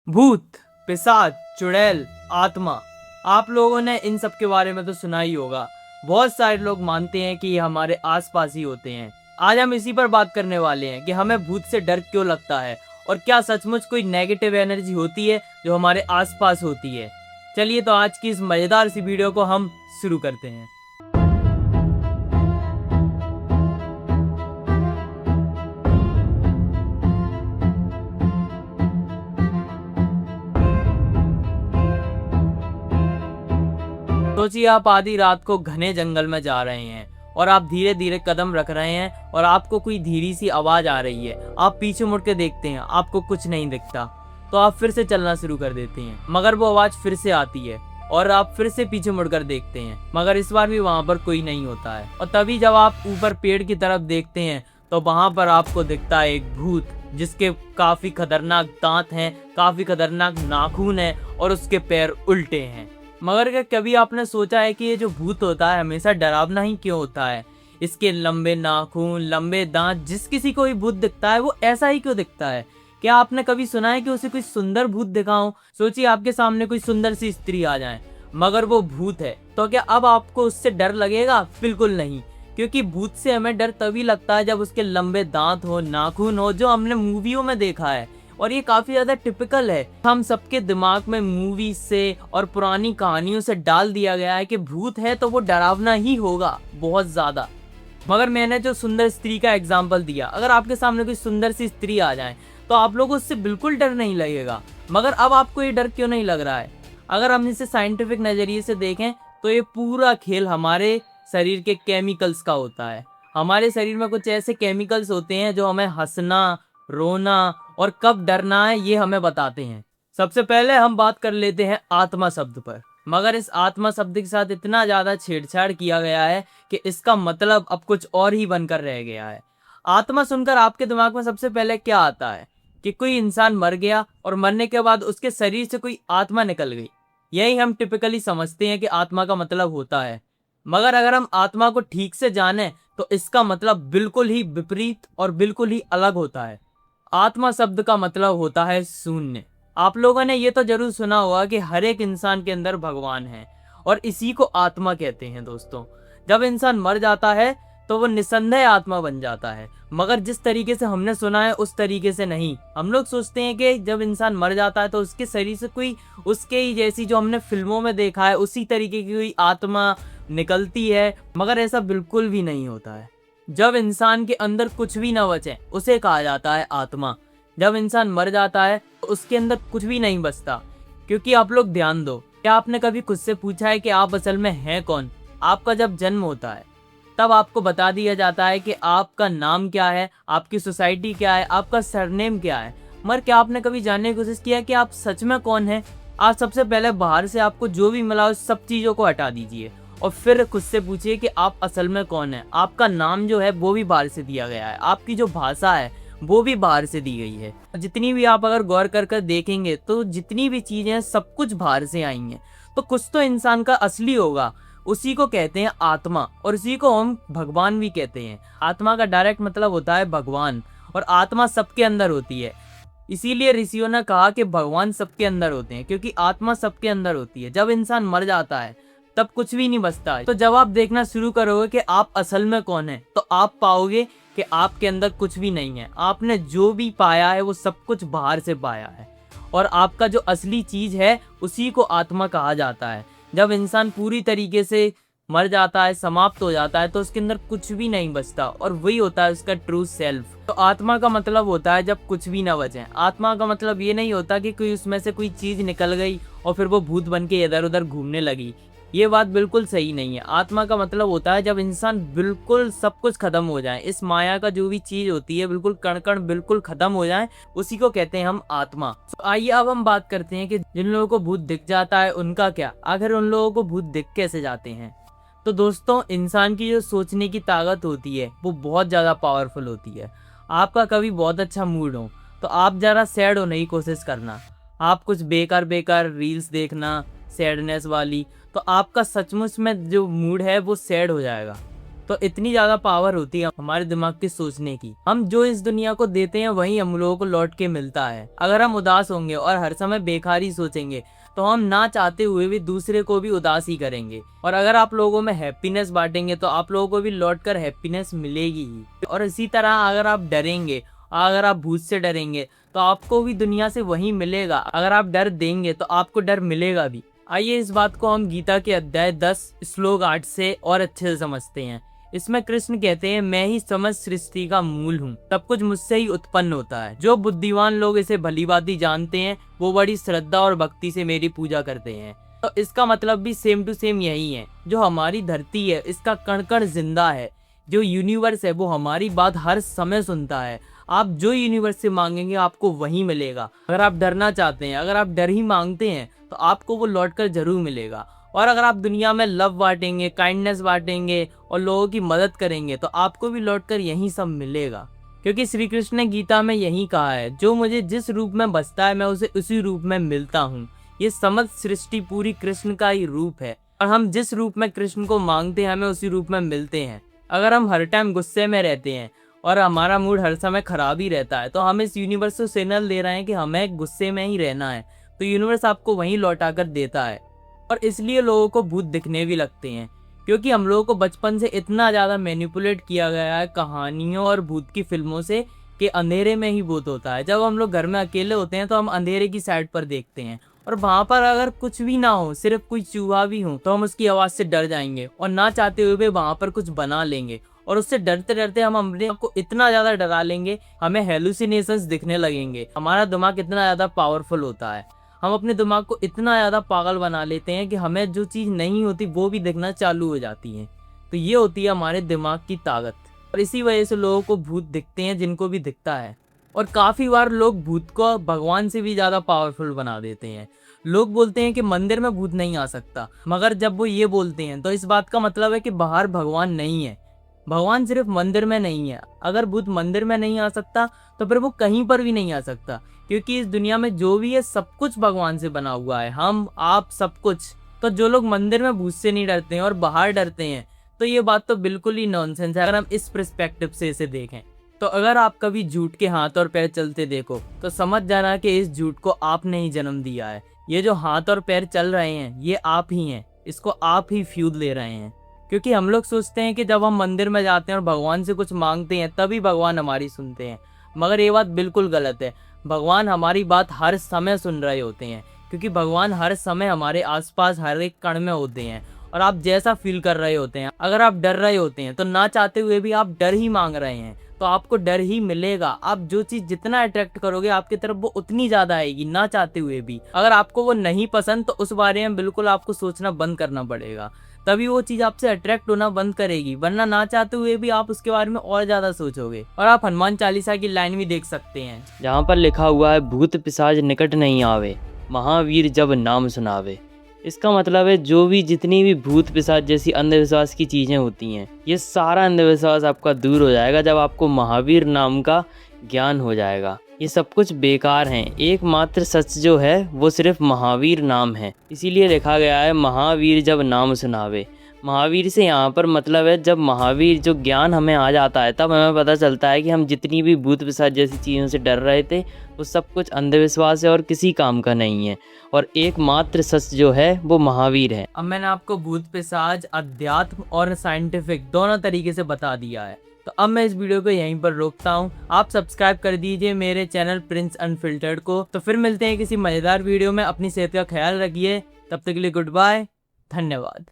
भूत, पिशाच, चुड़ैल, आत्मा, आप लोगों ने इन सब के बारे में तो सुना ही होगा। बहुत सारे लोग मानते हैं कि ये हमारे आसपास ही होते हैं। आज हम इसी पर बात करने वाले हैं कि हमें भूत से डर क्यों लगता है और क्या सचमुच कोई नेगेटिव एनर्जी होती है जो हमारे आसपास होती है। चलिए तो आज की इस मजेदार सी वीडियो को हम शुरू करते हैं। सोचिए आप आधी रात को घने जंगल में जा रहे हैं और आप धीरे धीरे कदम रख रहे हैं और आपको कोई धीरे सी आवाज आ रही है। आप पीछे मुड़ के देखते हैं, आपको कुछ नहीं दिखता, तो आप फिर से चलना शुरू कर देते हैं, मगर वो आवाज फिर से आती है और आप फिर से पीछे मुड़कर देखते हैं, मगर इस बार भी वहाँ पर कोई नहीं होता है। और तभी जब आप ऊपर पेड़ की तरफ देखते हैं तो वहाँ पर आपको दिखता है एक भूत, जिसके काफी खतरनाक दांत हैं, काफी खतरनाक नाखून है और उसके पैर उल्टे हैं। मगर क्या कभी आपने सोचा है कि ये जो भूत होता है हमेशा डरावना ही क्यों होता है? इसके लंबे नाखून, लंबे दांत, जिस किसी को भी भूत दिखता है वो ऐसा ही क्यों दिखता है? क्या आपने कभी सुना है कि उसे कोई सुंदर भूत दिखा हो? सोचिए आपके सामने कोई सुंदर सी स्त्री आ जाए मगर वो भूत है, तो क्या अब आपको उससे डर लगेगा? बिल्कुल नहीं, क्योंकि भूत से हमें डर तभी लगता है जब उसके लंबे दांत हो, नाखून हो, जो हमने मूवियों में देखा है। और ये काफी ज्यादा टिपिकल है, हम सबके दिमाग में मूवी से और पुरानी कहानियों से डाल दिया गया है कि भूत है तो वो डरावना ही होगा बहुत ज्यादा। मगर मैंने जो सुंदर स्त्री का एग्जाम्पल दिया, अगर आपके सामने कोई सुंदर सी स्त्री आ जाए तो आप लोगों को उससे बिल्कुल डर नहीं लगेगा। मगर अब आपको ये डर क्यों नहीं लग रहा है? अगर हम इसे साइंटिफिक नजरिए से देखें तो ये पूरा खेल हमारे शरीर के केमिकल्स का होता है। हमारे शरीर में कुछ ऐसे केमिकल्स होते हैं जो हमें हंसना, रोना और कब डरना है ये हमें बताते हैं। सबसे पहले हम बात कर लेते हैं आत्मा शब्द पर। मगर इस आत्मा शब्द के साथ इतना ज्यादा छेड़छाड़ किया गया है कि इसका मतलब अब कुछ और ही बनकर रह गया है। आत्मा सुनकर आपके दिमाग में सबसे पहले क्या आता है? कि कोई इंसान मर गया और मरने के बाद उसके शरीर से कोई आत्मा निकल गई। यही हम टिपिकली समझते हैं कि आत्मा का मतलब होता है। मगर अगर हम आत्मा को ठीक से जाने तो इसका मतलब बिल्कुल ही विपरीत और बिल्कुल ही अलग होता है। आत्मा शब्द का मतलब होता है शून्य। आप लोगों ने ये तो जरूर सुना होगा कि हर एक इंसान के अंदर भगवान है और इसी को आत्मा कहते हैं। दोस्तों, जब इंसान मर जाता है तो वो निसंदेह आत्मा बन जाता है, मगर जिस तरीके से हमने सुना है उस तरीके से नहीं। हम लोग सोचते हैं कि जब इंसान मर जाता है तो उसके शरीर से कोई उसके ही जैसी, जो हमने फिल्मों में देखा है उसी तरीके की कोई आत्मा निकलती है, मगर ऐसा बिल्कुल भी नहीं होता है। जब इंसान के अंदर कुछ भी न बचे उसे कहा जाता है आत्मा। जब इंसान मर जाता है तो उसके अंदर कुछ भी नहीं बचता। क्योंकि आप लोग ध्यान दो, क्या आपने कभी खुद से पूछा है कि आप असल में हैं कौन? आपका जब जन्म होता है तब आपको बता दिया जाता है कि आपका नाम क्या है, आपकी सोसाइटी क्या है, आपका सरनेम क्या है। मगर क्या आपने कभी जानने की कोशिश किया कि आप सच में कौन हैं? आप सबसे पहले बाहर से आपको जो भी मिला उस सब चीजों को हटा दीजिए और फिर खुद से पूछिए कि आप असल में कौन है। आपका नाम जो है वो भी बाहर से दिया गया है, आपकी जो भाषा है वो भी बाहर से दी गई है। जितनी भी आप अगर गौर कर कर देखेंगे तो जितनी भी चीजें हैं सब कुछ बाहर से आई हैं। तो कुछ तो इंसान का असली होगा, उसी को कहते हैं आत्मा, और उसी को हम भगवान भी कहते हैं। आत्मा का डायरेक्ट मतलब होता है भगवान, और आत्मा सबके अंदर होती है। इसीलिए ऋषियों ने कहा कि भगवान सबके अंदर होते हैं, क्योंकि आत्मा सबके अंदर होती है। जब इंसान मर जाता है तब कुछ भी नहीं बचता है। तो जब आप देखना शुरू करोगे कि आप असल में कौन है तो आप पाओगे कि आपके अंदर कुछ भी नहीं है। आपने जो भी पाया है वो सब कुछ बाहर से पाया है, और आपका जो असली चीज है उसी को आत्मा कहा जाता है। जब इंसान पूरी तरीके से मर जाता है, समाप्त हो जाता है, तो उसके अंदर कुछ भी नहीं बचता, और वही होता है उसका ट्रू सेल्फ। तो आत्मा का मतलब होता है जब कुछ भी ना बचे। आत्मा का मतलब ये नहीं होता कि कोई उसमें से कोई चीज निकल गई और फिर वो भूत बन के इधर उधर घूमने लगी। ये बात बिल्कुल सही नहीं है। आत्मा का मतलब होता है जब इंसान बिल्कुल सब कुछ खत्म हो जाए, इस माया का जो भी चीज होती है बिल्कुल कण कण बिल्कुल खत्म हो जाए, उसी को कहते हैं हम आत्मा। तो आइए अब हम बात करते हैं कि जिन लोगों को भूत दिख जाता है उनका क्या, आखिर उन लोगों को भूत दिख कैसे जाते हैं। तो दोस्तों, इंसान की जो सोचने की ताकत होती है वो बहुत ज्यादा पावरफुल होती है। आपका कभी बहुत अच्छा मूड हो तो आप जरा सैड होने की कोशिश करना। आप कुछ बेकार बेकार रील्स देखना सैडनेस वाली, तो आपका सचमुच में जो मूड है वो सैड हो जाएगा। तो इतनी ज्यादा पावर होती है हमारे दिमाग के सोचने की। हम जो इस दुनिया को देते हैं वही हम लोगों को लौट के मिलता है। अगर हम उदास होंगे और हर समय बेकारी सोचेंगे तो हम ना चाहते हुए भी दूसरे को भी उदास ही करेंगे। और अगर आप लोगों में हैप्पीनेस बांटेंगे तो आप लोगों को भी लौट कर हैप्पीनेस मिलेगी ही। और इसी तरह अगर आप डरेंगे, अगर आप भूत से डरेंगे तो आपको भी दुनिया से वही मिलेगा। अगर आप डर देंगे तो आपको डर मिलेगा भी। आइए इस बात को हम गीता के अध्याय 10 श्लोक 8 से और अच्छे से समझते हैं। इसमें कृष्ण कहते हैं, मैं ही समस्त सृष्टि का मूल हूँ, सब कुछ मुझसे ही उत्पन्न होता है। जो बुद्धिमान लोग इसे भलीभांति जानते हैं वो बड़ी श्रद्धा और भक्ति से मेरी पूजा करते हैं। तो इसका मतलब भी सेम टू सेम यही है। जो हमारी धरती है इसका कण कण जिंदा है। जो यूनिवर्स है वो हमारी बात हर समय सुनता है। आप जो यूनिवर्स से मांगेंगे आपको वही मिलेगा। अगर आप डरना चाहते हैं, अगर आप डर ही मांगते हैं तो आपको वो लौट कर जरूर मिलेगा। और अगर आप दुनिया में लव बांटेंगे, काइंडनेस बांटेंगे और लोगों की मदद करेंगे तो आपको भी लौट कर यही सब मिलेगा। क्योंकि श्री कृष्ण ने गीता में यही कहा है, जो मुझे जिस रूप में बसता है मैं उसे उसी रूप में मिलता हूँ। ये समस्त सृष्टि पूरी कृष्ण का ही रूप है और हम जिस रूप में कृष्ण को मांगते हैं हमें उसी रूप में मिलते हैं। अगर हम हर टाइम गुस्से में रहते हैं और हमारा मूड हर समय खराब ही रहता है तो हम इस यूनिवर्स को सिग्नल दे रहे हैं कि हमें गुस्से में ही रहना है। तो यूनिवर्स आपको वहीं लौटा कर देता है। और इसलिए लोगों को भूत दिखने भी लगते हैं, क्योंकि हम लोगों को बचपन से इतना ज़्यादा मैनिपुलेट किया गया है कहानियों और भूत की फिल्मों से कि अंधेरे में ही भूत होता है। जब हम लोग घर में अकेले होते हैं तो हम अंधेरे की साइड पर देखते हैं और वहाँ पर अगर कुछ भी ना हो, सिर्फ कोई चूहा भी हो तो हम उसकी आवाज़ से डर जाएंगे और ना चाहते हुए भी वहाँ पर कुछ बना लेंगे। और उससे डरते डरते हम अपने आप को इतना ज़्यादा डरा लेंगे, हमें हेलुसिनेशंस दिखने लगेंगे। हमारा दिमाग इतना ज़्यादा पावरफुल होता है, हम अपने दिमाग को इतना ज़्यादा पागल बना लेते हैं कि हमें जो चीज़ नहीं होती वो भी दिखना चालू हो जाती है। तो ये होती है हमारे दिमाग की ताकत। और इसी वजह से लोगों को भूत दिखते हैं जिनको भी दिखता है। और काफ़ी बार लोग भूत को भगवान से भी ज़्यादा पावरफुल बना देते हैं। लोग बोलते हैं कि मंदिर में भूत नहीं आ सकता, मगर जब वो ये बोलते हैं तो इस बात का मतलब है कि बाहर भगवान नहीं है। भगवान सिर्फ मंदिर में नहीं है। अगर भूत मंदिर में नहीं आ सकता तो फिर वो कहीं पर भी नहीं आ सकता, क्योंकि इस दुनिया में जो भी है सब कुछ भगवान से बना हुआ है, हम आप सब कुछ। तो जो लोग मंदिर में भूत से नहीं डरते हैं और बाहर डरते हैं तो ये बात तो बिल्कुल ही नॉनसेंस है अगर हम इस पर्सपेक्टिव से इसे देखें। तो अगर आप कभी झूठ के हाथ और पैर चलते देखो तो समझ जाना कि इस झूठ को आपने ही जन्म दिया है। ये जो हाथ और पैर चल रहे हैं ये आप ही हैं, इसको आप ही फ्यूल ले रहे हैं। क्योंकि हम लोग सोचते हैं कि जब हम मंदिर में जाते हैं और भगवान से कुछ मांगते हैं तभी भगवान हमारी सुनते हैं, मगर ये बात बिल्कुल गलत है। भगवान हमारी बात हर समय सुन रहे होते हैं, क्योंकि भगवान हर समय हमारे आसपास हर एक कण में होते हैं। और आप जैसा फील कर रहे होते हैं, अगर आप डर रहे होते हैं तो ना चाहते हुए भी आप डर ही मांग रहे हैं तो आपको डर ही मिलेगा। आप जो चीज़ जितना अट्रैक्ट करोगे आपकी तरफ वो उतनी ज़्यादा आएगी, ना चाहते हुए भी। अगर आपको वो नहीं पसंद तो उस बारे में बिल्कुल आपको सोचना बंद करना पड़ेगा, तभी वो चीज़ आपसे अट्रैक्ट होना बंद करेगी, वरना ना चाहते हुए भी आप उसके बारे में और ज़्यादा सोचोगे। और आप हनुमान चालीसा की लाइन भी देख सकते हैं जहाँ पर लिखा हुआ है, भूत पिशाच निकट नहीं आवे, महावीर जब नाम सुनावे। इसका मतलब है जो भी जितनी भी भूत पिशाच जैसी अंधविश्वास की चीज़ें होती हैं ये सारा अंधविश्वास आपका दूर हो जाएगा जब आपको महावीर नाम का ज्ञान हो जाएगा। ये सब कुछ बेकार हैं, एकमात्र सच जो है वो सिर्फ महावीर नाम है। इसीलिए लिखा गया है, महावीर जब नाम सुनावे। महावीर से यहाँ पर मतलब है जब महावीर जो ज्ञान हमें आ जाता है तब हमें पता चलता है कि हम जितनी भी भूत पिशाच जैसी चीज़ों से डर रहे थे वो सब कुछ अंधविश्वास है और किसी काम का नहीं है, और एकमात्र सच जो है वो महावीर है। अब मैंने आपको भूत पिशाच, अध्यात्म और साइंटिफिक दोनों तरीके से बता दिया है, तो अब मैं इस वीडियो को यहीं पर रोकता हूँ। आप सब्सक्राइब कर दीजिए मेरे चैनल प्रिंस अनफिल्टर्ड को। तो फिर मिलते हैं किसी मज़ेदार वीडियो में। अपनी सेहत का ख्याल रखिए, तब तक के लिए गुड बाय, धन्यवाद।